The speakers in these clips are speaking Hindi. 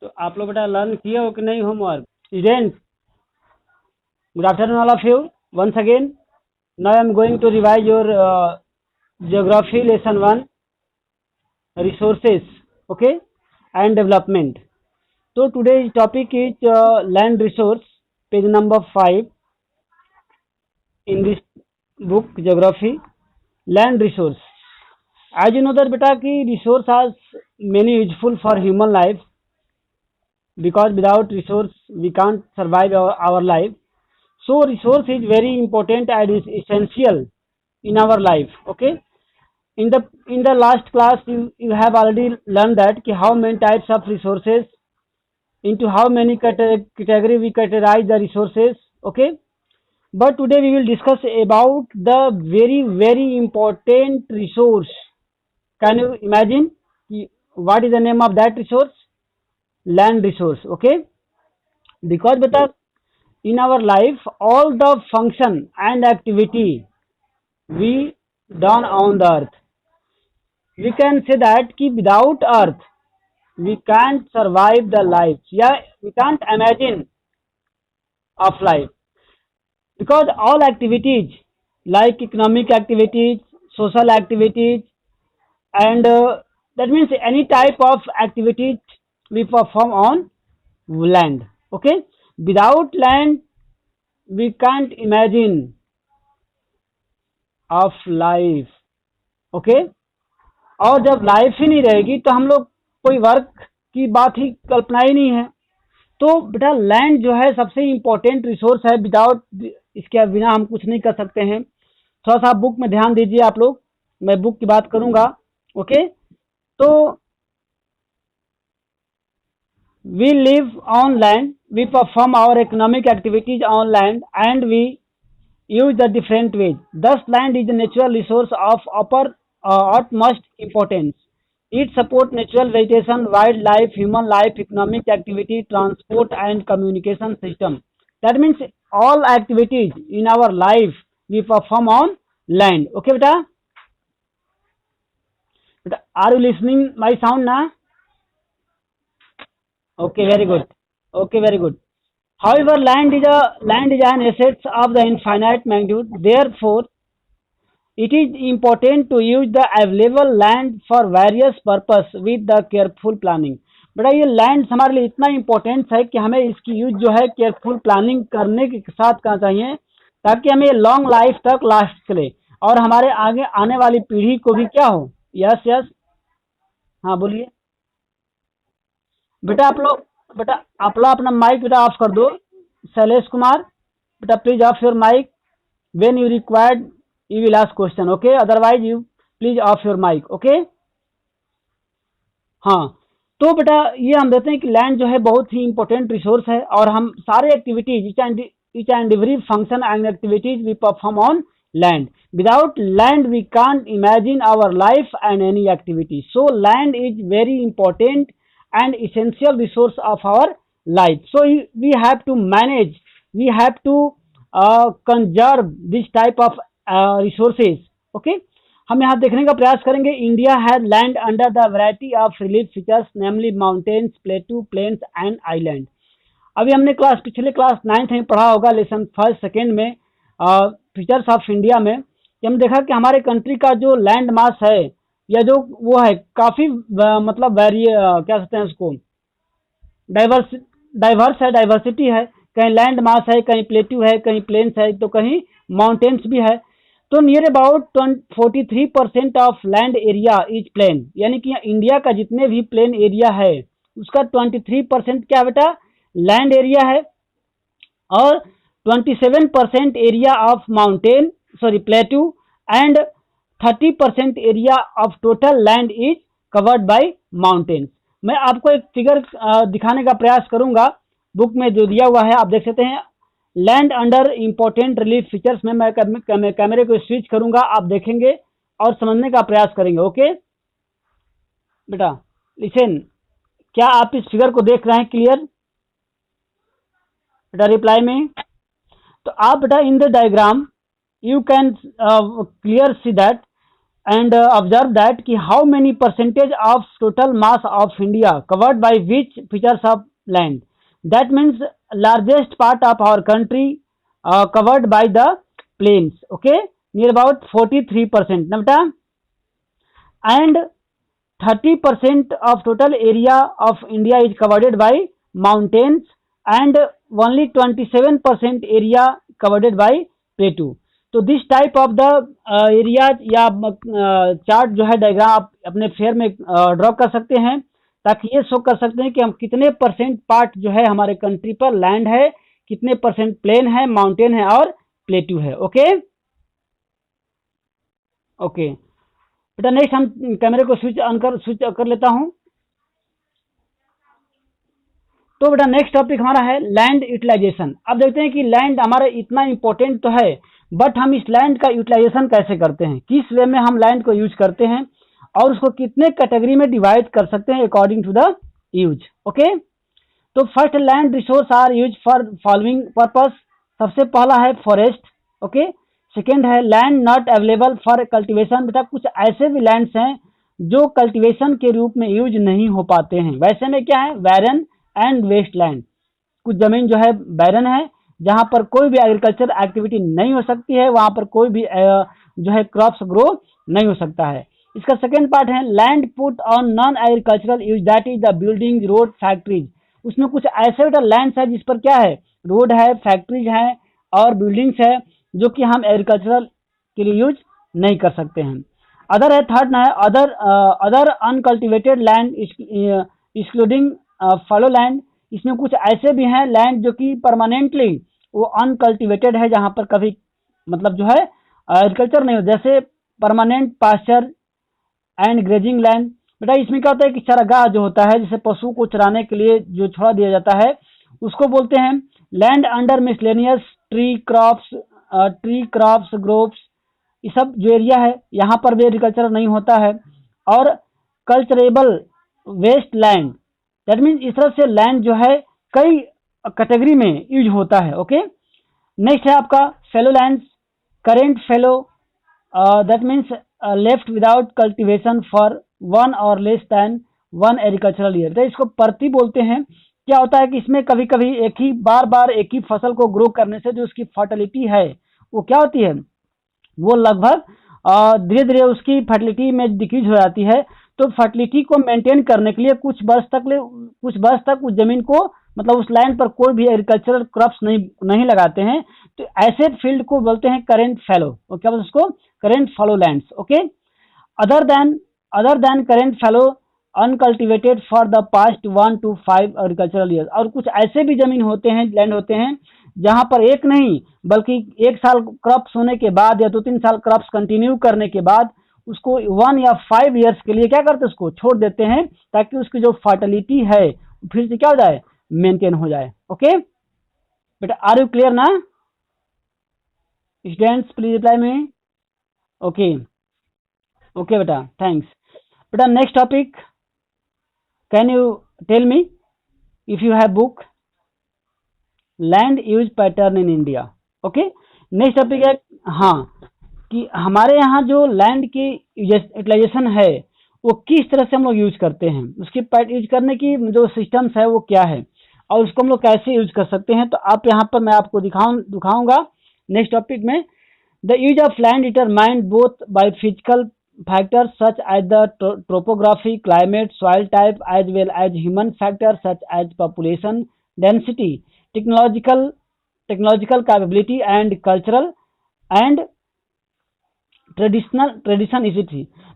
तो आप लोग बेटा लर्न किए हो कि नहीं homework? Students, good afternoon all of you once again. Now I am going to revise your geography lesson 1, resources, okay, and development. So today's topic is land resource, page number 5 in this book geography. Land resource, as you know that beta ki resource has many useful for human life, because without resource we can't survive our life. So resource is very important and is essential in our life. Okay. In the last class you have already learned that ki how many types of resources, into how many category we categorize the resources. Okay. But today we will discuss about the very important resource. Can you imagine what is the name of that resource? Land resource. Okay. Because beta in our life all the function and activity we done on the earth, we can say that ki without earth we can't survive the life. Yeah, we can't imagine of life, because all activities like economic activities, social activities, and that means any type of activities we perform on land. Okay. Without land we can't imagine of life. Okay. और जब लाइफ ही नहीं रहेगी तो हम लोग कोई वर्क की बात ही कल्पना ही नहीं है. तो बेटा लैंड जो है सबसे इम्पोर्टेंट रिसोर्स है. विदाउट इसके बिना हम कुछ नहीं कर सकते हैं. थोड़ा सा बुक में ध्यान दीजिए आप लोग, मैं बुक की बात करूंगा. ओके. तो we live on land, we perform our economic activities on land, and we use the different ways. Thus land is a natural resource of utmost importance. It supports natural vegetation, wildlife, human life, economic activity, transport and communication system. That means all activities in our life we perform on land. Okay beta? Are you listening my sound now? Okay, very good. Okay, very good. However, land is an asset of the infinite magnitude. Therefore, it is important to use the available land for various purpose with the careful planning. बेटा ये लैंड हमारे लिए इतना इम्पोर्टेंट है कि हमें इसकी यूज जो है केयरफुल प्लानिंग करने के साथ करना चाहिए, ताकि हमें लॉन्ग लाइफ तक लास्ट करे और हमारे आगे आने वाली पीढ़ी को भी क्या हो. यस यस, हाँ बोलिए बेटा. आप लोग अपना माइक बेटा ऑफ कर दो. शैलेश कुमार बेटा please off your mic. When you required you will ask question. Okay, otherwise you please off your mic. Okay. हाँ, तो बेटा ये हम देते हैं कि लैंड जो है बहुत ही इंपॉर्टेंट रिसोर्स है, और हम सारे activities each and every function and activities we perform on land. Without land we can't imagine our life and any activity. So land is very important and essential resource of our life. So we have to manage, we have to conserve this type of resources. Okay. हम यहाँ देखने का प्रयास करेंगे. India has land under the variety of relief features, namely mountains, plateau, plains and island. अभी हमने पिछले क्लास 9th में पढ़ा होगा लेसन 1st 2nd में फीचर्स ऑफ इंडिया में, कि हम देखा कि हमारे कंट्री का जो लैंड मास है या जो वो है काफी मतलब क्या कहते हैं उसको, डाइवर्स है, डाइवर्सिटी है. कहीं लैंड मास है, कहीं प्लेट्यू है, कहीं प्लेन्स है, तो कहीं माउंटेन्स भी है. तो near about 43% of land area is plain, यानी कि इंडिया का जितने भी प्लेन एरिया है उसका 23% क्या बेटा लैंड एरिया है, और 27% area of mountain plateau, and 30% area of total land is covered bye mountains. मैं आपको एक फिगर दिखाने का प्रयास करूंगा, बुक में जो दिया हुआ है आप देख सकते हैं. Land under important relief features में मैं कैमरे को स्विच करूंगा, आप देखेंगे और समझने का प्रयास करेंगे. ओके बेटा लिसन, क्या आप इस फिगर को देख रहे हैं क्लियर बेटा? रिप्लाई में तो आप बेटा in the diagram you can clear see that and observe that ki how many percentage of total mass of India covered by which features of land. That means largest part of our country covered by the plains. Okay, near about 43%. Now beta, and 30% of total area of India is covered by mountains and only 27% area covered by plateau. तो this type of the area या चार्ट जो है डायग्राम आप अपने फेयर में ड्रॉ कर सकते हैं, ताकि ये शो कर सकते हैं कि हम कितने परसेंट पार्ट जो है हमारे कंट्री पर लैंड है, कितने परसेंट प्लेन है, माउंटेन है और प्लेट्यू है. ओके ओके बेटा, नेक्स्ट हम कैमरे को स्विच कर लेता हूं. तो बेटा नेक्स्ट टॉपिक हमारा है लैंड यूटिलाइजेशन. अब देखते हैं कि लैंड हमारा इतना इंपॉर्टेंट तो है, बट हम इस लैंड का यूटिलाइजेशन कैसे करते हैं, किस वे में हम लैंड को यूज करते हैं और उसको कितने कैटेगरी में डिवाइड कर सकते हैं according to the use. Okay, तो first land resource are use for following purpose. सबसे पहला है फॉरेस्ट. ओके, सेकेंड है land not available for cultivation. बेटा कुछ ऐसे भी लैंड्स हैं जो कल्टिवेशन के रूप में यूज नहीं हो पाते हैं. वैसे में क्या है, बैरन एंड वेस्ट लैंड. कुछ जमीन जो है बैरन है, जहां पर कोई भी एग्रीकल्चर एक्टिविटी नहीं हो सकती है, वहां पर कोई भी जो है क्रॉप्स ग्रो नहीं हो सकता है. इसका सेकेंड पार्ट है land put on non agricultural use, that is the building, road, factories. उसमें कुछ ऐसे लैंड है जिस पर क्या है, रोड है, फैक्ट्रीज है और बिल्डिंग्स है, जो कि हम एग्रीकल्चरल के लिए यूज नहीं कर सकते हैं. अदर है, थर्ड है other uncultivated land including follow land. इसमें कुछ ऐसे भी हैं लैंड जो कि परमानेंटली वो अनकल्टिवेटेड है, जहां पर कभी मतलब जो है एग्रीकल्चर नहीं हो, जैसे permanent pasture and grazing land. बेटा इसमें क्या होता है कि चरागाह जो होता है, जिसे पशु को चराने के लिए जो छोड़ा दिया जाता है, उसको बोलते हैं land under miscellaneous tree crops groves. ये सब जो एरिया है यहाँ पर भी एग्रीकल्चर नहीं होता है. और culturable waste land, that means इस तरह से लैंड जो है कई कैटेगरी में यूज होता है. ओके, नेक्स्ट है आपका fellow lands. Current fellow, that means left without cultivation for 1 और लेस दैन 1 एग्रीकल्चरल ईयर. तो इसको परती बोलते हैं. क्या होता है कि इसमें कभी कभी एक ही बार एक ही फसल को ग्रो करने से जो उसकी फर्टिलिटी है वो क्या होती है, वो लगभग धीरे धीरे उसकी फर्टिलिटी में डिक्रीज हो जाती है. तो फर्टिलिटी को मेंटेन करने के लिए कुछ वर्ष तक उस जमीन को, मतलब उस लैंड पर कोई भी एग्रीकल्चरल क्रॉप्स नहीं लगाते हैं. तो ऐसे फील्ड को बोलते हैं करेंट फैलो. क्या बोलते हैं उसको, current fallow lands. Okay, other than current fallow uncultivated for the past 1 to 5 agricultural year. और कुछ ऐसे भी जमीन होते हैं, लैंड होते हैं, जहां पर एक नहीं बल्कि 1 साल क्रॉप्स होने के बाद या 2-3 साल क्रॉप्स कंटिन्यू करने के बाद उसको 1 या 5 ईयर्स के लिए क्या करते हैं, उसको छोड़ देते हैं, ताकि उसकी जो फर्टिलिटी है फिर से क्या हो जाए, मेंटेन हो जाए. ओके बेटा, आर यू क्लियर ना students, please reply me. Okay okay बेटा, थैंक्स. बेटा next topic, can you tell me if you have book, land use pattern in India. Okay, next topic है हाँ कि हमारे यहाँ जो लैंड की यूटिलाइजेशन है वो किस तरह से हम लोग यूज करते हैं, उसकी यूज करने की जो सिस्टम्स है वो क्या है और उसको हम लोग कैसे यूज कर सकते हैं. तो आप यहाँ पर मैं आपको दिखाऊंगा नेक्स्ट टॉपिक में. The use of land determined both by physical factors such as the topography, climate, soil type, as well as human factor such as population density, technological capability and cultural and tradition is it.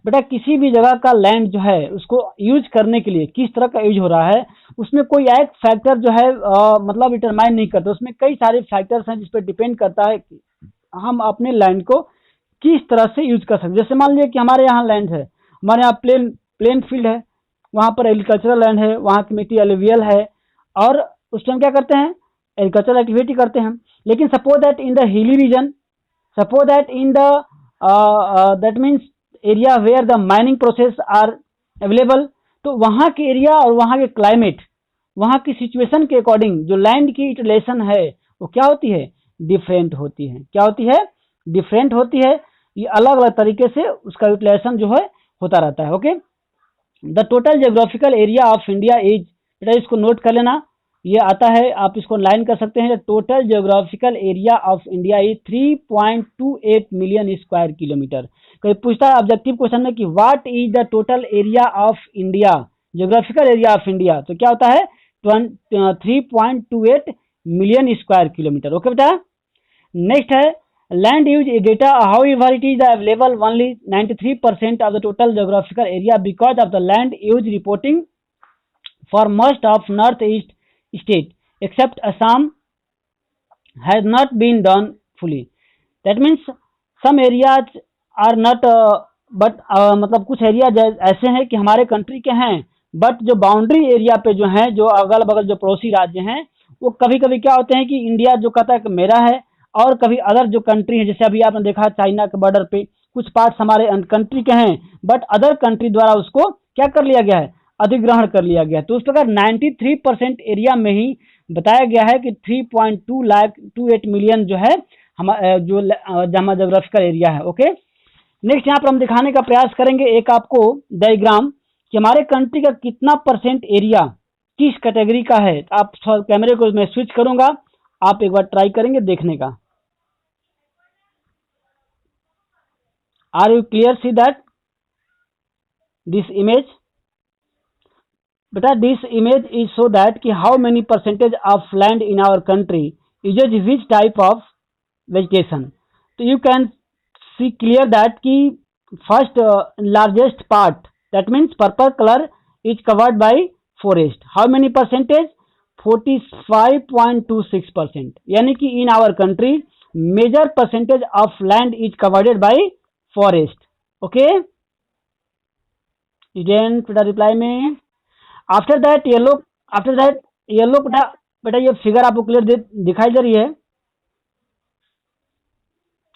बेटा किसी भी जगह का लैंड जो है उसको यूज करने के लिए किस तरह का यूज हो रहा है, उसमें कोई एक फैक्टर जो है मतलब डिटरमाइन नहीं करता. उसमें कई सारे फैक्टर्स हैं जिस पर डिपेंड करता है कि हम अपने लैंड को किस तरह से यूज कर सकते. जैसे मान लीजिए कि हमारे यहाँ लैंड है, हमारे यहाँ प्लेन फील्ड है, वहाँ पर एग्रीकल्चरल लैंड है, वहाँ की मिट्टी एलुवियल है और उस टाइम क्या करते हैं, एग्रीकल्चरल एक्टिविटी करते हैं. लेकिन suppose that in the hilly region, suppose that in the that means area where the mining process are available, तो वहाँ के एरिया और वहाँ के क्लाइमेट, वहाँ की सिचुएशन के अकॉर्डिंग जो लैंड की यूटिलाइजेशन है वो क्या होती है, डिफरेंट होती है. क्या होती है, डिफरेंट होती है. ये अलग अलग तरीके से उसका यूटिलाइजेशन जो है होता रहता है। Okay, the total geographical area of India is, बेटा इसको नोट कर लेना, ये आता है, आप इसको लाइन कर सकते हैं। Total geographical area of India is 3.28 million square kilometre. कोई पूछता है ऑब्जेक्टिव क्वेश्चन में कि what is the total area of India, geographical area of India, तो क्या होता है 3.28 मिलियन स्क्वायर किलोमीटर। ओके बेटा, नेक्स्ट है land use data, how ever it is available only 93% of the total geographical area because of the land use reporting for most of north east state except Assam has not been done fully. That means some areas are not but मतलब कुछ एरिया ऐसे हैं कि हमारे कंट्री के हैं, बट जो बाउंड्री एरिया पे जो हैं, जो अगल बगल जो पड़ोसी राज्य हैं, वो कभी कभी क्या होते हैं कि इंडिया जो कहता है कि मेरा है, और कभी अदर जो कंट्री है, जैसे अभी आपने देखा चाइना के बॉर्डर पे कुछ पार्ट्स हमारे कंट्री के हैं, बट अदर कंट्री द्वारा उसको क्या कर लिया गया है, अधिग्रहण कर लिया गया। तो उस प्रकार 93% एरिया में ही बताया गया है कि 3.28 मिलियन जो है हम जो हमारा जोग्राफिकल एरिया है। ओके, नेक्स्ट यहाँ पर हम दिखाने का प्रयास करेंगे एक आपको डायग्राम कि हमारे कंट्री का कितना परसेंट एरिया किस कैटेगरी का है। आप कैमरे को मैं स्विच करूंगा, आप एक बार ट्राई करेंगे देखने का। Are you clear? See that this image, बेटा this image is so that कि how many percentage of land in our country uses which type of vegetation. तो you can see clear that कि first largest part, that means purple colour, is covered by forest. How many percentage? 45.26%, यानी कि in our country major percentage of land is covered by forest. Okay, student बेटा रिप्लाई में आफ्टर दैट येलो बेटा ये फिगर आपको क्लियर दिखाई दे रही है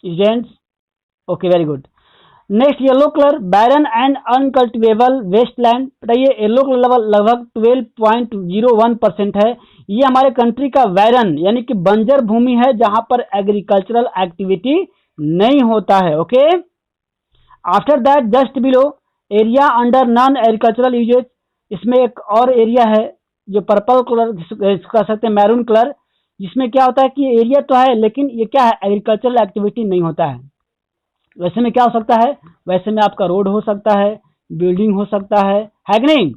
students? Okay, very good. Next yellow colour barren and uncultivable wasteland, बेटा ये येलो कलर लगभग 12.01% है। ये हमारे कंट्री का बैरन यानी कि बंजर भूमि है जहां पर एग्रीकल्चरल एक्टिविटी नहीं होता है। Okay, after that just below area under non agricultural uses, इसमें एक और एरिया है जो पर्पल कलर कह सकते हैं, मैरून कलर, जिसमें क्या होता है कि एरिया तो है लेकिन ये क्या है, एग्रीकल्चरल एक्टिविटी नहीं होता है। वैसे में क्या हो सकता है, वैसे में आपका रोड हो सकता है, बिल्डिंग हो सकता है कि नहीं।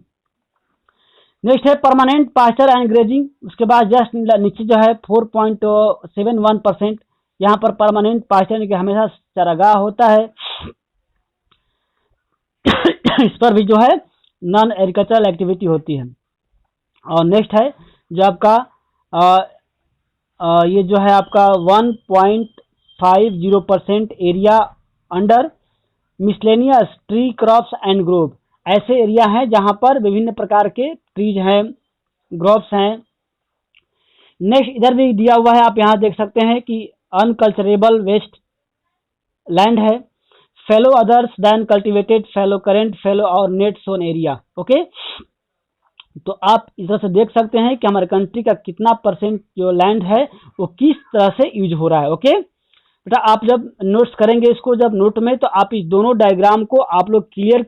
नेक्स्ट है परमानेंट पास्चर एंड ग्रेजिंग, उसके बाद जस्ट नीचे जो है 4.71%, यहाँ पर परमानेंट पास्चर यानी कि हमेशा चरागाह होता है। इस पर भी जो है नॉन एग्रीकल्चरल एक्टिविटी होती है। और नेक्स्ट है जो आपका ये जो है आपका 1.50% area under miscellaneous tree crops and Grove, ऐसे एरिया हैं जहां पर विभिन्न प्रकार के ट्रीज हैं, ग्रोव्स हैं। नेक्स्ट इधर भी दिया हुआ है, आप यहाँ देख सकते हैं कि अनकल्चरेबल वेस्ट लैंड है, fallow others than cultivated, fallow current, fallow और नेट सोन एरिया। ओके, तो आप इस तरह से देख सकते हैं कि हमारे कंट्री का कितना परसेंट जो लैंड है वो किस तरह से यूज हो रहा है। ओके बेटा, आप जब नोट्स करेंगे इसको जब नोट में, तो आप इस दोनों डायग्राम को आप लोग क्लियर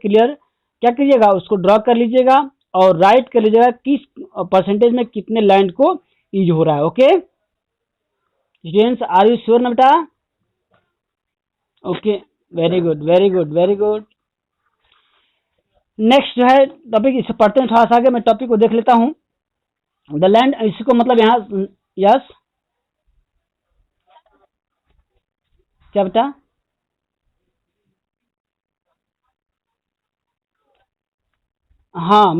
क्या कीजिएगा, उसको ड्रॉ कर लीजिएगा और राइट कर लीजिएगा किस परसेंटेज में कितने लैंड को यूज हो रहा है। Okay students, are you sure ना बेटा? Okay, very good very good very good. Next जो है टॉपिक, इसे पढ़ते हैं थोड़ा सा आगे, मैं टॉपिक को देख लेता हूं। द लैंड, इसको मतलब यहाँ यस क्या बेटा? हाँ,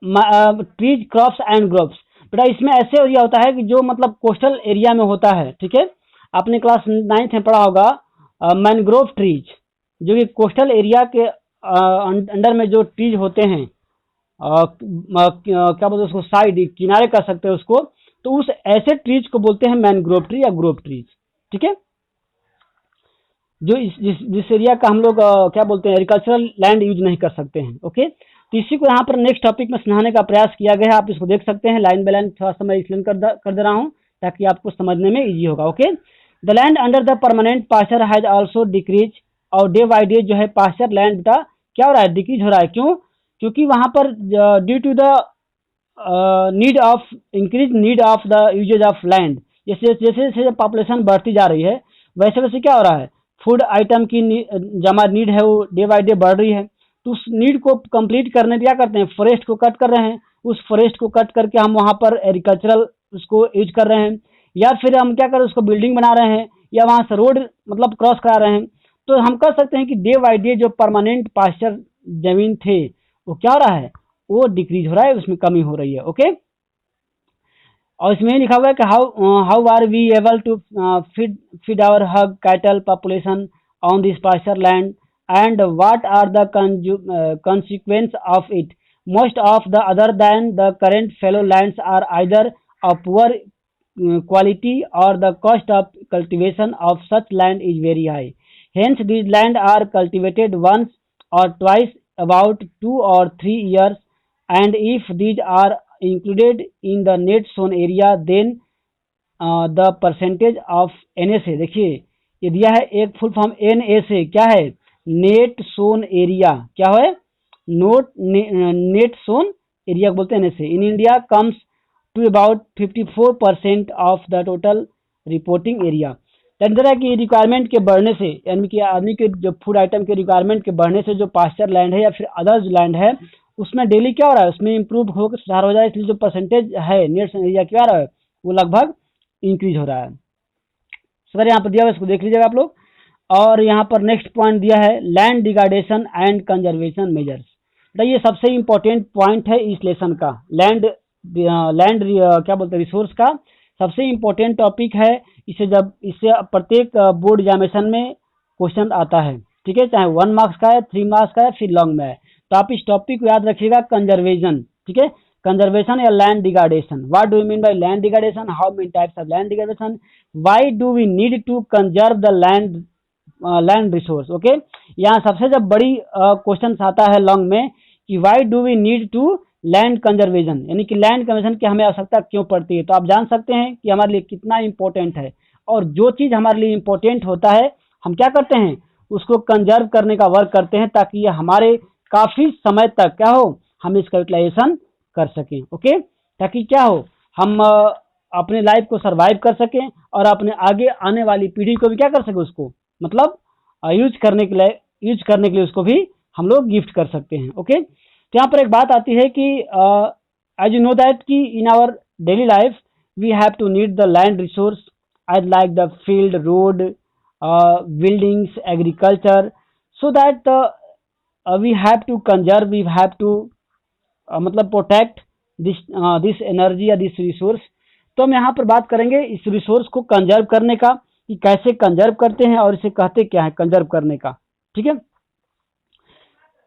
ट्रीज क्रॉप्स एंड ग्रोव्स, बेटा इसमें ऐसे एरिया होता है कि जो मतलब कोस्टल एरिया में होता है। ठीक है, आपने क्लास 9th में पढ़ा होगा मैनग्रोव ट्रीज, जो कि कोस्टल एरिया के अंडर में जो ट्रीज होते हैं, क्या बोलते हैं उसको, साइड किनारे कर सकते हैं उसको, तो उस ऐसे ट्रीज को बोलते हैं मैनग्रोव ट्री या ग्रोव ट्रीज। ठीक है, जो जिस एरिया का हम लोग क्या बोलते हैं एग्रीकल्चरल लैंड यूज नहीं कर सकते हैं। ओके, तो इसी को यहाँ पर नेक्स्ट टॉपिक में समझाने का प्रयास किया गया है, आप इसको देख सकते हैं लाइन बाय लाइन, थोड़ा सा मैं एक्सप्लेन कर दे रहा हूँ ताकि आपको समझने में इजी होगा। Okay, the land under the permanent pasture has also decrease और डे बाई डे जो है पास्चर लैंड का क्या हो रहा है, डिक्रीज हो रहा है। क्यों? क्योंकि वहां पर due to the need of increase need of the uses of land, जैसे जैसे जैसे पॉपुलेशन बढ़ती जा रही है वैसे वैसे क्या हो रहा है, फूड आइटम की जमा नीड है वो डे बाई डे बढ़ रही है। तो उस नीड को कंप्लीट करने क्या करते हैं, फॉरेस्ट को कट कर रहे हैं। उस फॉरेस्ट को कट करके हम वहां पर एग्रीकल्चरल उसको यूज कर रहे हैं, या फिर हम क्या कर रहे हैं, उसको बिल्डिंग बना रहे हैं, या वहां से रोड मतलब क्रॉस करा रहे हैं। तो हम कह सकते हैं कि डे बाई डे जो परमानेंट पास्चर जमीन थे वो क्या हो रहा है, वो डिक्रीज हो रहा है, उसमें कमी हो रही है। ओके, और इसमें लिखा हुआ है कि how are we able to feed our huge cattle population on this pasture land and what are the consequence of it. Most of the other than the current fallow lands are either of poor quality or the cost of cultivation of such land is very high. Hence, these land are cultivated once or twice about 2 or 3 years, and if these are included in the net sown area, then the percentage of NSA, देखिए ये दिया है एक फुल फॉर्म NSA क्या है, नेट सोन एरिया, क्या है नेट सोन एरिया बोलते हैं NSA, in India comes to about 54% of the total reporting area. तरह की रिक्वायरमेंट के बढ़ने से, यानी कि आदमी के जो फूड आइटम के रिक्वायरमेंट के बढ़ने से जो पास्चर लैंड है या फिर अदर्स लैंड है उसमें डेली क्या हो रहा है, उसमें इम्प्रूव होकर सुधार हो जाए, इसलिए जो परसेंटेज है नेट एरिया क्या हो रहा है वो लगभग इंक्रीज हो रहा है। सर यहाँ पर दिया हुआ इसको देख लीजिएगा आप लोग। और यहाँ पर नेक्स्ट पॉइंट दिया है land degradation and conservation measures. ये सबसे इम्पोर्टेंट पॉइंट है इस लेसन का, लैंड क्या बोलते हैं रिसोर्स का सबसे इम्पोर्टेंट टॉपिक है। इससे प्रत्येक बोर्ड एग्जामिनेशन में क्वेश्चन आता है, ठीक है, चाहे 1 मार्क्स का है, 3 मार्क्स का है, फिर लॉन्ग में है। तो आप इस टॉपिक को याद रखिएगा, कंजर्वेशन, ठीक है, कंजर्वेशन या land degradation. What do you mean by land degradation, how many types of land degradation, why do we need to conserve the land resource. Okay, यहाँ सबसे जब बड़ी क्वेश्चन आता है लॉन्ग में कि why do we need to land conservation, यानी कि लैंड कंजर्वेशन की हमें आवश्यकता क्यों पड़ती है। तो आप जान सकते हैं कि हमारे लिए कितना इंपॉर्टेंट है, और जो चीज हमारे लिए इंपॉर्टेंट होता है हम क्या करते हैं उसको कंजर्व करने का वर्क करते हैं, ताकि ये हमारे काफी समय तक क्या हो हम इसका यूटिलाइजेशन कर सकें। ओके, ताकि क्या हो हम अपने लाइफ को सरवाइव कर सकें और अपने आगे आने वाली पीढ़ी को भी क्या कर सके उसको मतलब यूज करने के लिए उसको भी हम लोग गिफ्ट कर सकते हैं। ओके, तो यहाँ पर एक बात आती है कि एज यू नो दैट कि in our daily life we have to need the land resource as like the field, road, buildings, agriculture, so that we have to conserve, we have to मतलब प्रोटेक्ट दिस एनर्जी या दिस रिसोर्स। तो हम यहाँ पर बात करेंगे इस रिसोर्स को कंजर्व करने का कि कैसे कंजर्व करते हैं और इसे कहते क्या है कंजर्व करने का, ठीक है।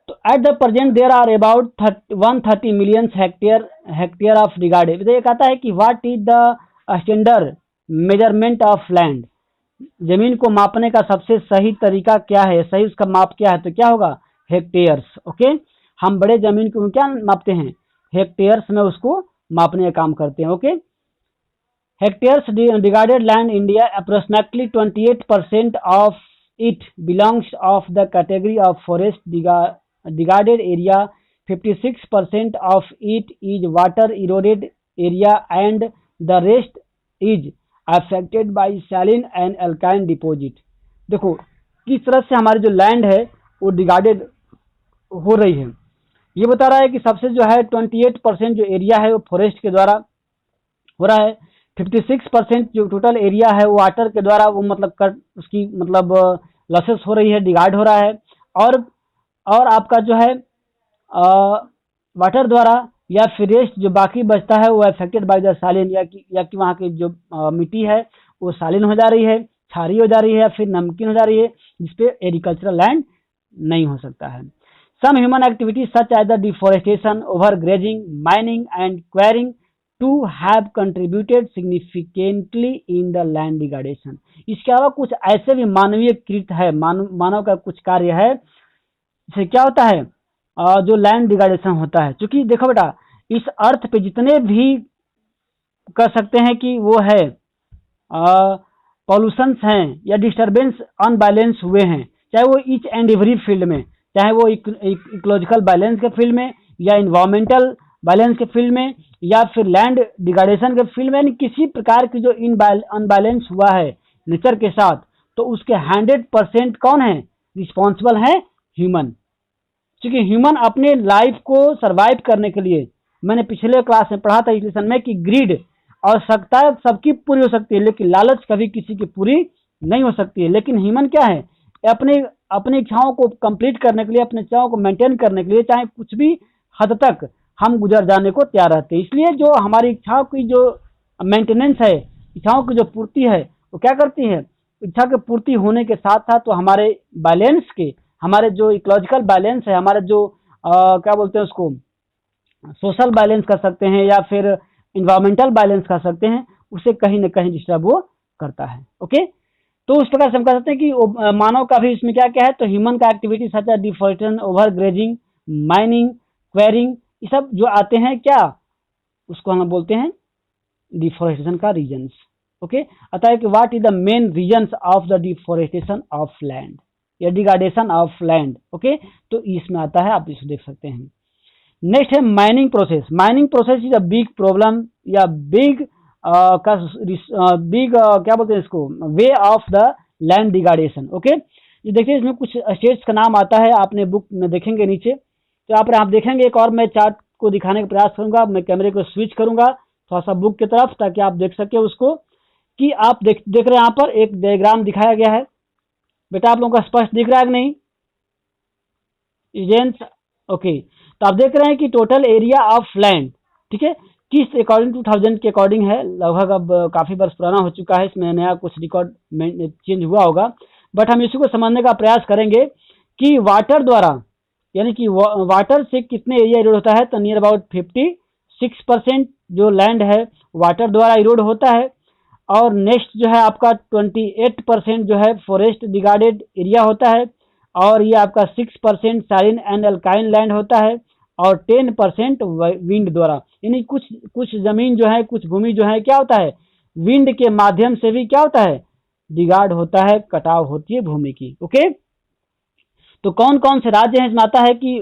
तो at the present there are about 130 million hectare of regarded. ये कहता है कि what is the standard measurement of land, जमीन को मापने का सबसे सही तरीका क्या है, सही उसका माप क्या है, तो क्या होगा हेक्टेयर्स। ओके, हम बड़े जमीन को क्या मापते हैं हेक्टेयर्स में उसको मापने का काम करते हैं। Okay, hectares divided land India approximately 28% of it belongs of the category of forest divided area, 56% of it is water eroded area and the rest is affected by saline and अल्काइन डिपॉजिट। देखो किस तरह से हमारी जो लैंड है वो डिवाइडेड हो रही है। ये बता रहा है कि सबसे जो है 28% जो एरिया है वो फॉरेस्ट के द्वारा हो रहा है, 56% जो टोटल एरिया है वो वाटर के द्वारा वो मतलब उसकी मतलब लॉसेस हो रही है, डिवाइड हो रहा है। और आपका जो है वाटर द्वारा या फिर रेस्ट जो बाकी बचता है वो अफेक्टेड बाय द सालिन, या कि वहाँ की जो मिट्टी है वो सालिन हो जा रही है, क्षारीय हो जा रही है या फिर नमकीन हो जा रही है, जिसपे एग्रीकल्चरल लैंड नहीं हो सकता है। Some human activities such as the deforestation, overgrazing, mining and quarrying to have contributed significantly in the land degradation। इसके अलावा कुछ ऐसे भी मानवीय कृत है, मानव का कुछ कार्य है, इससे क्या होता है जो लैंड डिग्रेडेशन होता है। क्योंकि देखो बेटा इस अर्थ पे जितने भी कर सकते हैं कि वो है पॉल्यूशंस हैं या डिस्टर्बेंस अनबैलेंस हुए हैं, चाहे वो ईच एंड एवरी फील्ड में, चाहे वो इकोलॉजिकल बैलेंस के फील्ड में या इन्वायरमेंटल बैलेंस के फील्ड में या फिर लैंड डिग्रेडेशन के फील्ड में, यानी किसी प्रकार की जो अनबैलेंस हुआ है नेचर के साथ, तो उसके 100% कौन है रिस्पॉन्सिबल है? ह्यूमन। क्योंकि ह्यूमन अपने लाइफ को सरवाइव करने के लिए, मैंने पिछले क्लास में पढ़ा था इस लेसन में कि ग्रीड और सकता है सबकी पूरी हो सकती है, लेकिन लालच कभी किसी की पूरी नहीं हो सकती है। लेकिन ह्यूमन क्या है? अपने अपनी इच्छाओं को कंप्लीट करने के लिए, अपने इच्छाओं को मेंटेन करने के लिए चाहे कुछ भी हद तक हम गुजर जाने को तैयार रहते हैं। इसलिए जो हमारी इच्छाओं की जो मेंटेनेंस है, इच्छाओं की जो पूर्ति है, वो क्या करती है? इच्छा की पूर्ति होने के साथ साथ तो हमारे बैलेंस के, हमारे जो इकोलॉजिकल बैलेंस है, हमारे जो क्या बोलते हैं उसको, सोशल बैलेंस कर सकते हैं या फिर इन्वायरमेंटल बैलेंस कर सकते हैं, उसे कहीं ना कहीं डिस्टर्ब वो करता है। ओके, तो उस प्रकार से हम कह सकते हैं कि मानव का भी इसमें क्या क्या है, तो ह्यूमन का activity such as deforestation, over grazing, mining, quarrying, ये सब जो आते हैं क्या, उसको हम बोलते हैं डिफॉरेस्टेशन का रीजन्स। ओके, अतः कि what is the main reasons of the deforestation of land या डिग्रेडेशन ऑफ लैंड। ओके, तो इसमें आता है, आप इसे देख सकते हैं। नेक्स्ट है mining process. Mining process is a big problem या बिग क्या बोलते हैं इसको, way of the land degradation. Okay, ये देखिए इसमें कुछ स्टेट्स का नाम आता है, आपने बुक में देखेंगे नीचे, तो यहाँ पर आप देखेंगे। एक और मैं चार्ट को दिखाने का प्रयास करूंगा, मैं कैमरे को स्विच करूंगा थोड़ा सा बुक की तरफ, ताकि आप देख सके उसको, कि आप देख रहे हैं यहाँ पर एक डायग्राम दिखाया गया है। बेटा आप लोगों को स्पष्ट दिख रहा है कि नहीं? ओके, तो आप देख रहे हैं कि टोटल एरिया ऑफ लैंड, ठीक है, किस अकॉर्डिंग 2000 के अकॉर्डिंग है, लगभग अब काफी वर्ष पुराना हो चुका है, इसमें नया कुछ रिकॉर्ड चेंज हुआ होगा, बट हम इसी को समझने का प्रयास करेंगे कि वाटर द्वारा, यानी कि वाटर से कितने एरिया इरोड होता है, तो नियर अबाउट 56% जो लैंड है वाटर द्वारा इरोड होता है। और नेक्स्ट जो है आपका 28% जो है फॉरेस्ट डिग्रेडेड एरिया होता है, और ये आपका 6% साइलिन एंड अल्काइन लैंड होता है, और 10% विंड द्वारा, यानी कुछ जमीन जो है, कुछ भूमि जो है क्या होता है, विंड के माध्यम से भी क्या होता है, डिगार्ड होता है, कटाव होती है भूमि की। ओके, तो कौन कौन से राज्य हैं इसमें आता है कि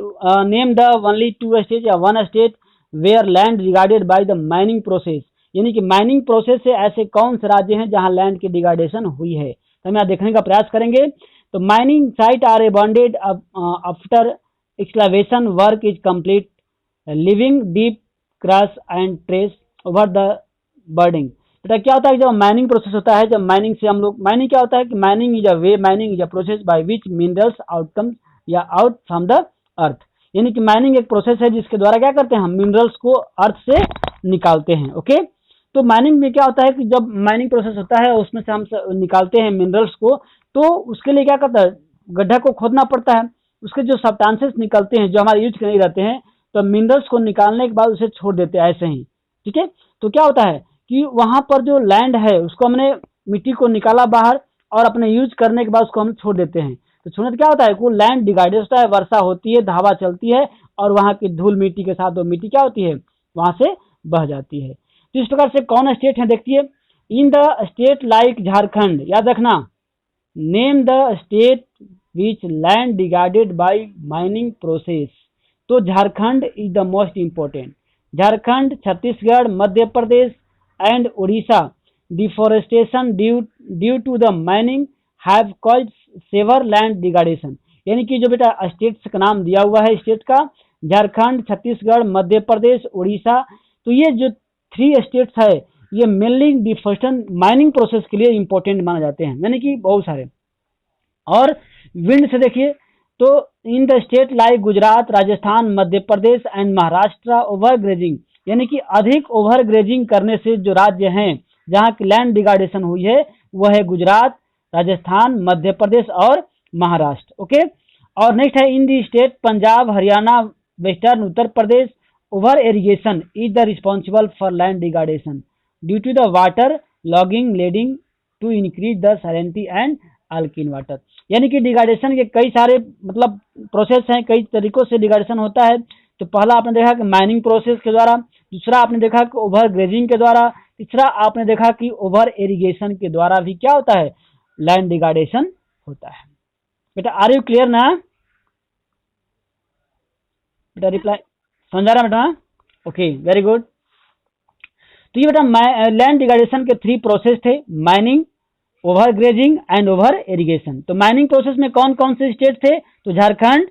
नेम द ओनली 2 स्टेट या 1 state where land degraded by the mining process, यानी कि माइनिंग प्रोसेस से ऐसे कौन से राज्य हैं जहां लैंड की डिग्रेडेशन हुई है, तो हम यहाँ देखने का प्रयास करेंगे। तो mining site are abandoned after excavation work is complete, leaving deep crush and trace over the burden. बेटा क्या होता है जब माइनिंग प्रोसेस होता है, जब माइनिंग से हम लोग, माइनिंग क्या होता है कि mining is a way, mining is a process by which minerals outcomes या आउट फ्रॉम द अर्थ, यानी कि माइनिंग एक प्रोसेस है जिसके द्वारा क्या करते हैं, हम मिनरल्स को अर्थ से निकालते हैं। ओके, तो माइनिंग में क्या होता है कि जब माइनिंग प्रोसेस होता है उसमें से हम निकालते हैं मिनरल्स को, तो उसके लिए क्या करता है, गड्ढा को खोदना पड़ता है, उसके जो सब्सटेंसेस निकलते हैं जो हमारे यूज के नहीं रहते हैं, तो मिनरल्स को निकालने के बाद उसे छोड़ देते हैं ऐसे ही। ठीक है, तो क्या होता है कि वहां पर जो लैंड है उसको हमने मिट्टी को निकाला बाहर, और अपने यूज करने के बाद उसको हम छोड़ देते हैं, तो छोड़ने से क्या होता है, वो लैंड डिग्रेडेड होता है, वर्षा होती है, हवा चलती है, और वहां की धूल मिट्टी के साथ वो मिट्टी क्या होती है, वहां से बह जाती है। तो इस प्रकार से कौन स्टेट है, देखिए, in the state like Jharkhand, याद रखना, name the state which land degraded by mining process, तो Jharkhand is the most important. Jharkhand, Chhattisgarh, Madhya Pradesh and Orissa deforestation due to the mining have caused severe land degradation, यानी कि जो बेटा स्टेट्स का नाम दिया हुआ है स्टेट का, झारखंड, छत्तीसगढ़, मध्य प्रदेश, उड़ीसा, तो ये जो 3 स्टेट्स है ये मेनली डिफॉरेस्टेशन माइनिंग प्रोसेस के लिए इंपॉर्टेंट माने जाते हैं, यानी कि बहुत सारे। और विंड से देखिए, तो इन the state like Gujarat, Rajasthan, Madhya Pradesh and Maharashtra over grazing, यानी कि अधिक ओवर ग्रेजिंग करने से जो राज्य हैं जहाँ की लैंड डिग्रेडेशन हुई है वह है गुजरात, राजस्थान, मध्य प्रदेश और महाराष्ट्र। ओके, और नेक्स्ट है in the state Punjab, Haryana, western Uttar Pradesh over irrigation is the responsible for land degradation due to the water logging leading to increase the salinity and अल्किन वाटर, यानी कि डिग्रेडेशन के कई सारे मतलब प्रोसेस हैं, कई तरीकों से डिग्रेडेशन होता है। तो पहला आपने देखा कि माइनिंग प्रोसेस के द्वारा, दूसरा आपने देखा कि ओवर ग्रेजिंग के द्वारा, तीसरा आपने देखा कि ओवर इरिगेशन के द्वारा भी क्या होता है, लैंड डिग्रेडेशन होता है। बेटा आर यू क्लियर ना? बेटा रिप्लाई समझ आ रहा बेटा? Okay very good. तो ये बेटा लैंड डिग्रेडेशन के 3 प्रोसेस थे, mining, over grazing and over irrigation. तो माइनिंग प्रोसेस में कौन कौन से स्टेट थे? तो झारखंड,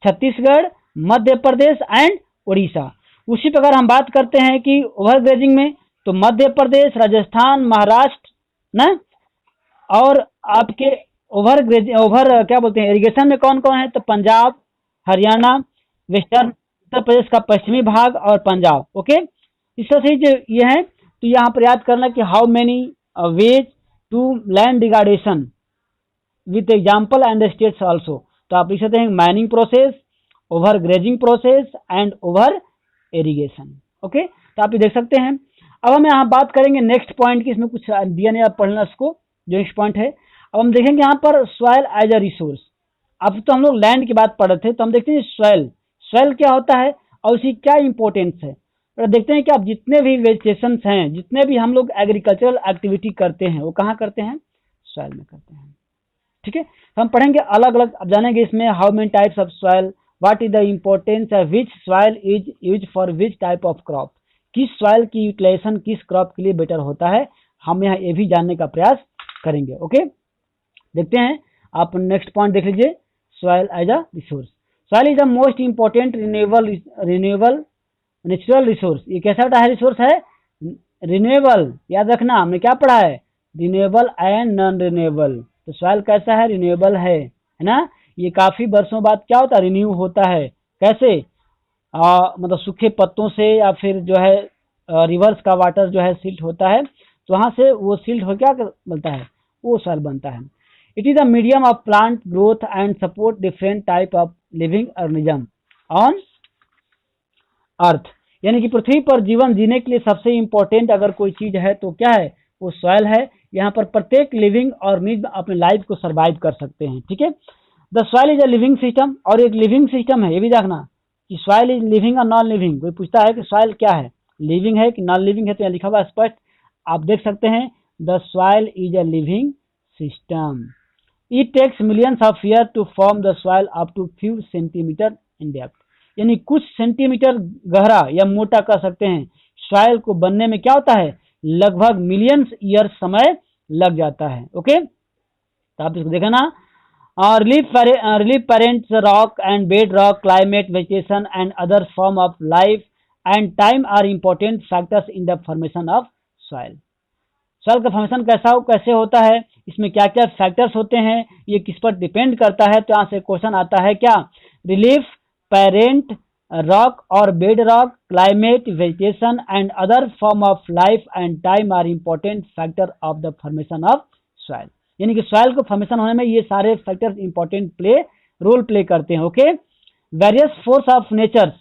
छत्तीसगढ़, मध्य प्रदेश एंड उड़ीसा। उसी प्रकार हम बात करते हैं कि ओवर ग्रेजिंग में तो मध्य प्रदेश, राजस्थान, महाराष्ट्र ना, और आपके ओवर क्या बोलते हैं इरिगेशन में कौन कौन है? तो पंजाब, हरियाणा, वेस्टर्न उत्तर प्रदेश का पश्चिमी भाग और पंजाब। ओके, इस तरह से जो ये है, तो यहाँ पर याद करना कि how many ways to land degradation with example and states also. तो आप लिख सकते हैं mining process, over grazing process and over irrigation. Okay, तो आप ये देख सकते हैं। अब हम यहाँ बात करेंगे नेक्स्ट पॉइंट की, इसमें कुछ दिया नहीं, आप पढ़ना उसको, जो नेक्स्ट पॉइंट है। अब हम देखेंगे यहाँ पर सॉइल एज अ रिसोर्स। अब तो हम लोग लैंड की बात पढ़ रहे थे, तो हम देखते हैं सॉइल, सॉइल क्या होता है और उसकी क्या इंपॉर्टेंस है। तो देखते हैं कि आप जितने भी वेजिटेशन हैं, जितने भी हम लोग एग्रीकल्चरल एक्टिविटी करते हैं, वो कहाँ करते हैं? सॉइल में करते हैं। ठीक है, तो हम पढ़ेंगे अलग अलग, अब जानेंगे इसमें how many types of soil, what is the importance of which soil is use for which type of crop, किस सॉइल की यूटिलाइजेशन किस क्रॉप के लिए बेटर होता है, हम यहाँ ये भी जानने का प्रयास करेंगे। ओके, देखते हैं, आप नेक्स्ट पॉइंट देख लीजिए, soil as a resource. Soil is the most important renewable natural resource. ये कैसा है रिसोर्स है? रिन्यूएबल, याद रखना, हमने क्या पढ़ा है? Renewable and non renewable. तो सॉइल कैसा है? रिन्यूएबल है ना। ये काफी वर्षों बाद क्या होता है? रिन्यू होता है। कैसे? मतलब सूखे पत्तों से, या फिर जो है रिवर्स का वाटर जो है सिल्ट होता है, तो वहां से वो सिल्ट हो क्या बनता है? वो सॉइल बनता है। It is a medium of plant growth and support different type of living organism on earth. यानी कि पृथ्वी पर जीवन जीने के लिए सबसे इंपॉर्टेंट अगर कोई चीज है तो क्या है? वो सॉइल है। यहाँ पर प्रत्येक लिविंग ऑर्गेनिज्म अपने लाइफ को सर्वाइव कर सकते हैं। ठीक है, the soil is a living system, और एक लिविंग सिस्टम है, ये भी देखना कि सॉइल इज लिविंग और नॉन लिविंग। कोई पूछता है कि सॉइल क्या है, लिविंग है कि नॉन लिविंग है, तो यहाँ लिखा हुआ स्पष्ट आप देख सकते हैं, the soil is a living system. It takes millions of year to form the soil up to few centimetre in depth. यानी कुछ सेंटीमीटर गहरा या मोटा कर सकते हैं। सॉइल को बनने में क्या होता है? लगभग मिलियंस ईयर समय लग जाता है। ओके, तो आप इसको देखा ना। Relief parents rock and bed rock, climate, vegetation and other form of life and time are important factors in the formation of soil. Soil का फॉर्मेशन कैसे होता है, इसमें क्या क्या फैक्टर्स होते हैं, ये किस पर डिपेंड करता है। तो यहाँ से क्वेश्चन आता है क्या? रिलीफ, पेरेंट रॉक और bed rock, climate, vegetation and other form of life and time are important factor of the formation of soil. यानी कि सॉइल को फॉर्मेशन होने में ये सारे फैक्टर्स इंपॉर्टेंट रोल प्ले करते हैं। Okay, various force of nature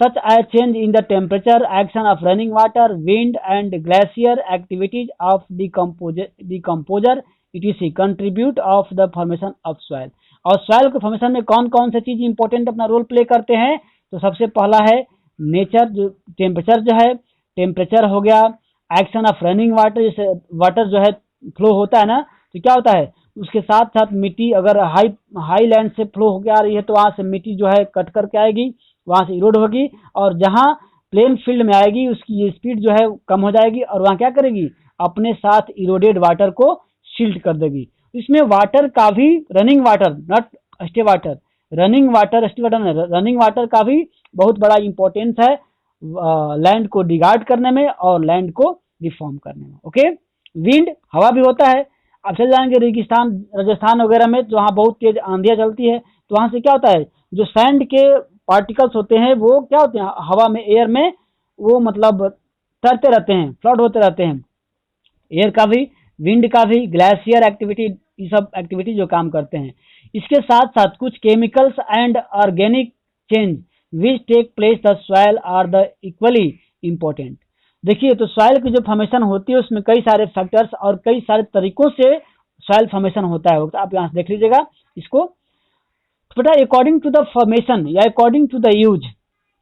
such as change in the temperature, action of running water, wind and glacier, activities of decomposer etc. contribute of the formation of soil। और soil के फॉर्मेशन में कौन कौन से चीज इंपॉर्टेंट अपना रोल प्ले करते हैं? तो सबसे पहला है नेचर, जो टेम्परेचर जो है, टेम्परेचर हो गया, एक्शन ऑफ रनिंग वाटर, जैसे वाटर जो है फ्लो होता है ना, तो क्या होता है उसके साथ साथ मिट्टी अगर हाई लैंड से फ्लो होकर आ रही है तो वहां से मिट्टी जो है कट करके आएगी, वहां से इरोड होगी, और जहां प्लेन फील्ड में आएगी उसकी स्पीड जो है कम हो जाएगी, और वहां क्या करेगी? अपने साथ इरोडेड वाटर को शिल्ड कर देगी। इसमें वाटर का भी, running water not stay water, running water का भी बहुत बड़ा इंपॉर्टेंस है लैंड को डिगार्ड करने में और लैंड को रिफॉर्म करने में। ओके, विंड, हवा भी होता है। आप चल जाएंगे रेगिस्तान, राजस्थान वगैरह में, तो वहाँ बहुत तेज आंधियां चलती है, तो वहां से क्या होता है, जो सैंड के पार्टिकल्स होते हैं वो क्या होते हैं हवा में, एयर में, वो मतलब तैरते रहते हैं, फ्लोट होते रहते हैं। एयर का भी, विंड का भी, ग्लेशियर एक्टिविटी, ये सब एक्टिविटी जो काम करते हैं। इसके साथ साथ कुछ chemicals and organic change which take place the soil are the equally important. देखिए, तो सॉइल की जो फॉर्मेशन होती है उसमें कई सारे फैक्टर्स और कई सारे तरीकों से सॉइल फॉर्मेशन होता है। तो आप यहाँ से देख लीजिएगा इसको। बेटा अकॉर्डिंग टू द फॉर्मेशन या अकॉर्डिंग टू द यूज,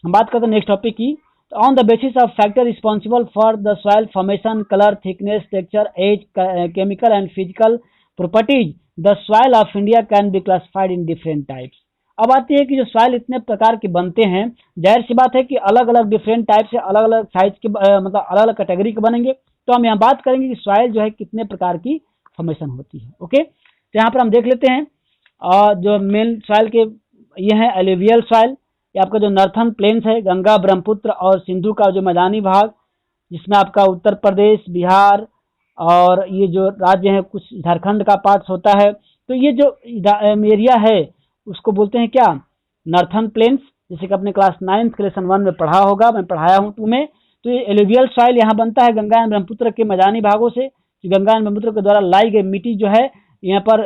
हम बात करते हैं नेक्स्ट टॉपिक की। On the basis of factor responsible for the soil formation, colour, thickness, texture, age, chemical and physical properties, the soil of India can be classified in different types. अब आती है कि जो सॉइल इतने प्रकार के बनते हैं, जाहिर सी बात है कि अलग अलग डिफरेंट टाइप से अलग अलग साइज के मतलब अलग अलग कैटेगरी के बनेंगे। तो हम यहाँ बात करेंगे कि सॉइल जो है कितने प्रकार की फॉर्मेशन होती है। ओके, तो यहाँ पर हम देख लेते हैं जो मेन सॉइल के ये है एलुवियल सॉइल। ये आपका जो नॉर्थन प्लेन्स है, गंगा, ब्रह्मपुत्र और सिंधु का जो मैदानी भाग, जिसमें आपका उत्तर प्रदेश, बिहार और ये जो राज्य है कुछ झारखंड का पार्ट्स होता है। तो ये जो एरिया है उसको बोलते हैं क्या, नॉर्थन प्लेन्स, जैसे कि अपने क्लास 9th के लेसन 1 में पढ़ा होगा, मैं पढ़ाया हूँ तुम्हें। तो ये एलुवियल सॉइल यहाँ बनता है गंगा एंड ब्रह्मपुत्र के मैदानी भागों से। गंगा एंड ब्रह्मपुत्र के द्वारा लाई गई मिट्टी जो है यहाँ पर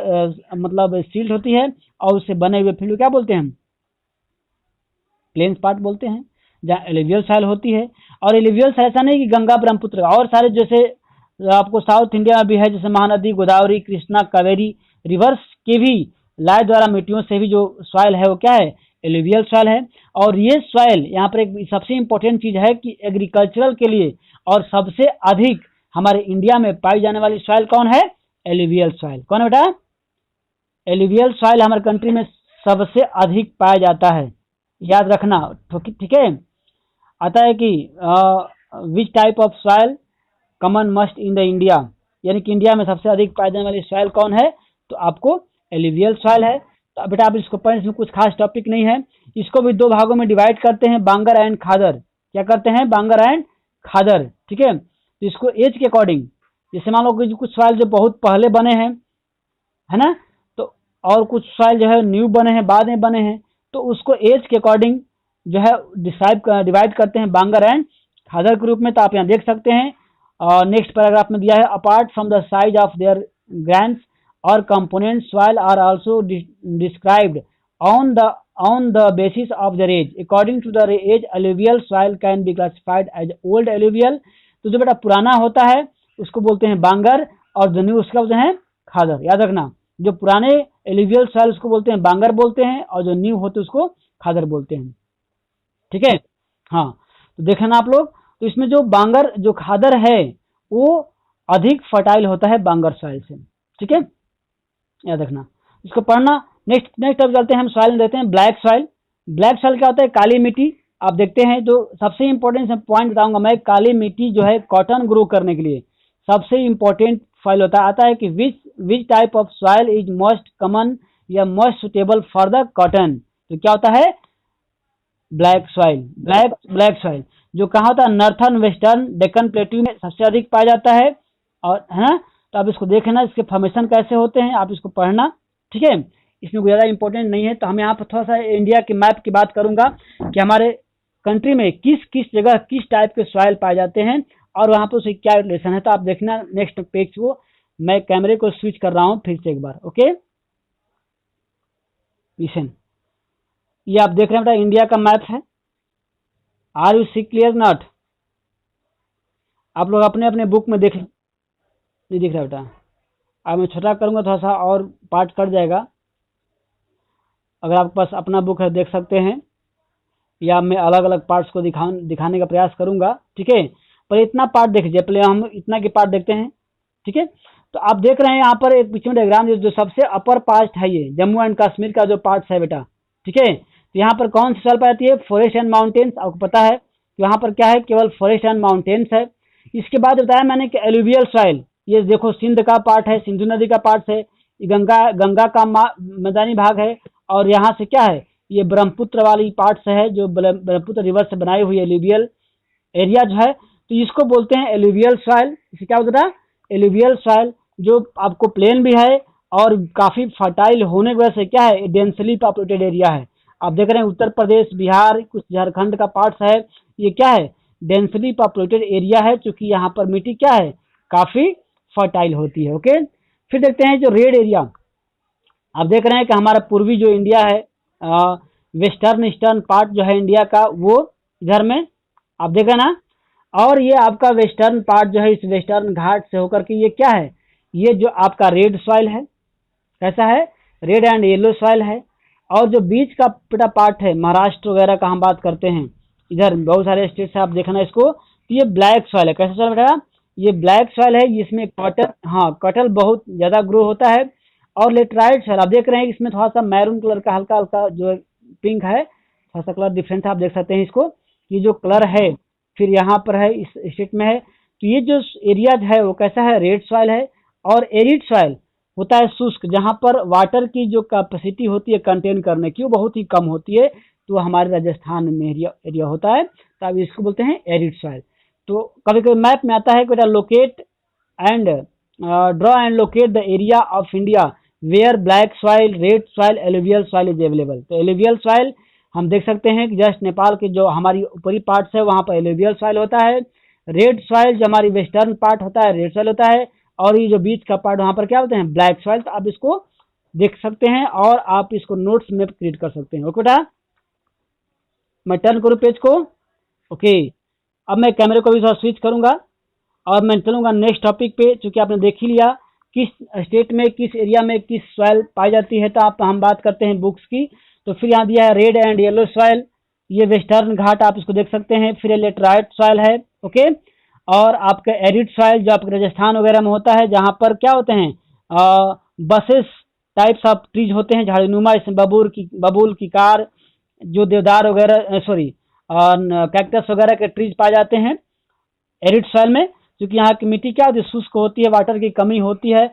मतलब सील्ड होती है और उससे बने हुए फील्ड क्या बोलते हैं, प्लेन्स पार्ट बोलते हैं, जहाँ एलुवियल सॉइल होती है। और एलुवियल सॉइल ऐसा नहीं कि गंगा ब्रह्मपुत्र, और सारे जैसे आपको साउथ इंडिया में भी है, जैसे महानदी, गोदावरी, कृष्णा, कावेरी रिवर्स के भी लाई द्वारा मिट्टियों से भी जो सॉइल है वो क्या है, एलुवियल सॉइल है। और ये सॉइल यहाँ पर एक सबसे इंपॉर्टेंट चीज है कि एग्रीकल्चरल के लिए और सबसे अधिक हमारे इंडिया में पाई जाने वाली सॉइल कौन है, एलुवियल सॉइल। कौन है बेटा, एलुवियल सॉइल हमारे कंट्री में सबसे अधिक पाया जाता है, याद रखना। ठीक है, आता है कि which type of soil common must in the India, यानी कि इंडिया में सबसे अधिक पाई जाने वाली सॉइल कौन है, तो आपको एलुवियल सॉइल है। तो बेटा आप इसको पढ़ें, इसमें कुछ खास टॉपिक नहीं है। इसको भी 2 भागों में डिवाइड करते हैं, बांगर एंड खादर। क्या करते हैं, बांगर एंड खादर। ठीक है, तो इसको एज के अकॉर्डिंग, जैसे मान लो कि कुछ सॉइल जो बहुत पहले बने हैं, है ना, तो और कुछ सॉइल जो है न्यू बने हैं, बाद में बने हैं, तो उसको एज के अकॉर्डिंग जो है डिवाइड करते हैं बांगर एंड खादर के रूप में। तो आप यहाँ देख सकते हैं नेक्स्ट पैराग्राफ में दिया है, apart from the size of their grains और component soil are also described on the basis of their age. According to the age, alluvial soil can be classified as old alluvial. तो जो बेटा पुराना होता है उसको बोलते हैं बांगर, और जो न्यू उसका बोलते हैं खादर। याद रखना, जो पुराने एलुवियल सॉइल उसको बोलते हैं बांगर बोलते हैं, और जो न्यू होते हैं उसको खादर बोलते हैं। ठीक है, हाँ, तो देखना आप लोग, तो इसमें जो बांगर जो खादर है वो अधिक फर्टाइल होता है बांगर सॉइल से। ठीक है, याद रखना, इसको पढ़ना। नेक्स्ट अब चलते हैं हम सॉइल देते हैं ब्लैक सॉइल। ब्लैक सॉइल क्या होता है, काली मिट्टी। आप देखते हैं जो सबसे इंपॉर्टेंट पॉइंट बताऊंगा मैं, काली मिट्टी जो है कॉटन ग्रो करने के लिए सबसे इंपॉर्टेंट सॉइल आता है कि which type of soil is most common या most suitable for the cotton. तो क्या होता है, ब्लैक सॉइल। ब्लैक सॉइल जो कहाँ होता है, नॉर्थन वेस्टर्न डेक्कन प्लेट्यू में सबसे अधिक पाया जाता है, और है ना। तो आप इसको देखना, इसके फॉर्मेशन कैसे होते हैं, आप इसको पढ़ना। ठीक है, इसमें ज़्यादा इंपॉर्टेंट नहीं है। तो हम यहाँ पर थोड़ा सा इंडिया के मैप की बात करूंगा कि हमारे कंट्री में किस किस जगह किस टाइप के सॉइल पाए जाते हैं और वहाँ पर उसकी क्या रिलेशन है। तो आप देखना नेक्स्ट पेज को, मैं कैमरे को स्विच कर रहा हूँ फिर से एक बार। ओके, लिसन, ये आप देख रहे हैं बेटा इंडिया का मैप है। Are you see clear not? आप लोग अपने अपने बुक में देख, नहीं दिख रहा बेटा। अब मैं छोटा करूंगा थोड़ा सा और पार्ट कट जाएगा। अगर आपके पास अपना बुक है देख सकते हैं, या मैं अलग अलग पार्ट्स को दिखाने का प्रयास करूंगा। ठीक है, पर इतना पार्ट देख लीजिए, पहले हम इतना के पार्ट देखते हैं। ठीक है, तो आप देख रहे हैं यहाँ पर एक पिक्चर डायग्राम, जो सबसे अपर पार्ट है ये जम्मू एंड कश्मीर का जो पार्ट है बेटा। ठीक है, तो यहाँ पर कौन सी सॉइल पाई जाती है, फॉरेस्ट एंड माउंटेन्स। आपको पता है कि यहाँ पर क्या है, केवल फॉरेस्ट एंड माउंटेन्स है। इसके बाद बताया मैंने कि एलुवियल सॉइल, ये देखो सिंध का पार्ट है, सिंधु नदी का पार्ट है, गंगा का मैदानी भाग है, और यहाँ से क्या है, ये ब्रह्मपुत्र वाली पार्ट्स है जो ब्रह्मपुत्र रिवर से बनाई हुई एलुवियल एरिया जो है, तो इसको बोलते हैं एलुवियल सॉइल। इसे क्या बोलता है, एलुवियल सॉइल, जो आपको प्लेन भी है और काफी फर्टाइल होने की वजह से क्या है, डेंसली पॉपुलेटेड एरिया है। आप देख रहे हैं उत्तर प्रदेश, बिहार, कुछ झारखंड का पार्ट्स है, ये क्या है, डेंसली पॉपुलेटेड एरिया है, चूंकि यहाँ पर मिट्टी क्या है, काफी फर्टाइल होती है। ओके, फिर देखते हैं जो रेड एरिया। आप देख रहे हैं कि हमारा पूर्वी जो इंडिया है, वेस्टर्न ईस्टर्न पार्ट जो है इंडिया का, वो इधर में आप देख रहे हैं ना, और ये आपका वेस्टर्न पार्ट जो है इस वेस्टर्न घाट से होकर के ये क्या है, ये जो आपका रेड सॉइल है, कैसा है, रेड एंड येलो सॉइल है। और जो बीच का बेटा पार्ट है, महाराष्ट्र वगैरह का हम बात करते हैं, इधर बहुत सारे स्टेट्स है, आप देखना इसको। तो ये ब्लैक सॉइल है। कैसा सॉइल बेटा? ये ब्लैक सॉइल है, जिसमें कॉटन, हाँ कटल बहुत ज्यादा ग्रो होता है। और लेटराइट सॉइल आप देख रहे हैं, इसमें थोड़ा सा मैरून कलर का हल्का हल्का जो पिंक है, थोड़ा सा कलर डिफरेंट है, आप देख सकते हैं इसको। ये जो कलर है फिर यहाँ पर है, इस स्टेट में है। तो ये जो एरियाज है वो कैसा है? रेड सॉइल है। और एरिड सॉइल होता है शुष्क, जहाँ पर वाटर की जो कैपेसिटी होती है कंटेन करने की वो बहुत ही कम होती है। तो हमारे राजस्थान में एरिया होता है, तो अब इसको बोलते हैं एरिड सॉइल। तो कभी कभी मैप में आता है कि बेटा locate and draw and locate the area of India where black soil, red soil, alluvial soil is available. तो एलुवियल सॉइल हम देख सकते हैं कि जस्ट नेपाल के जो हमारी ऊपरी पार्ट्स है वहाँ पर एलुवियल सॉइल होता है। रेड सॉइल जो हमारी वेस्टर्न पार्ट होता है रेड सॉइल होता है। और ये जो बीच का पार्ट वहाँ पर क्या होते हैं? Black soil. तो आप इसको देख सकते हैं और आप इसको नोट्स में क्रिएट कर सकते हैं। ओके बेटा, मैं टर्न करूँ पेज को। ओके, अब मैं कैमरे को भी थोड़ा स्विच करूंगा और मैं चलूंगा नेक्स्ट टॉपिक पे। चूंकि आपने देख ही लिया किस स्टेट में किस एरिया में किस सॉइल पाई जाती है, तो आप हम बात करते हैं बुक्स की। तो फिर यहाँ दिया है रेड एंड येलो सॉइल, ये वेस्टर्न घाट आप इसको देख सकते हैं। फिर लेटराइट सॉइल है। ओके, और आपका एरिड सॉइल जो आपके राजस्थान वगैरह में होता है, जहाँ पर क्या होते हैं? बसेस टाइप्स ऑफ ट्रीज होते हैं झाड़ीनुमा, इसमें बबूल की कार, जो देवदार वगैरह सॉरी कैक्टस वगैरह के ट्रीज पाए जाते हैं एरिड सॉइल में। क्योंकि यहाँ की मिट्टी क्या होती है? शुष्क होती है, वाटर की कमी होती है।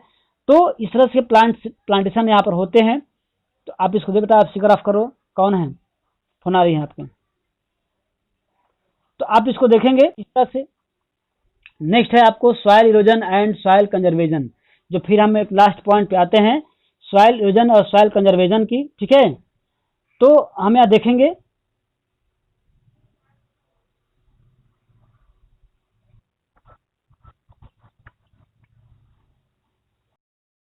तो इस तरह से प्लांटेशन यहाँ पर होते हैं। तो आप इसको दे बेटा, आप स्टिकर ऑफ करो। कौन है? फोन आ रही है आपके। तो आप इसको देखेंगे इस तरह से। नेक्स्ट है आपको soil erosion and soil conservation, जो फिर हम एक लास्ट पॉइंट पे आते हैं, सॉइल इरोजन और सॉइल कंजर्वेशन की। ठीक है, तो हम यहाँ देखेंगे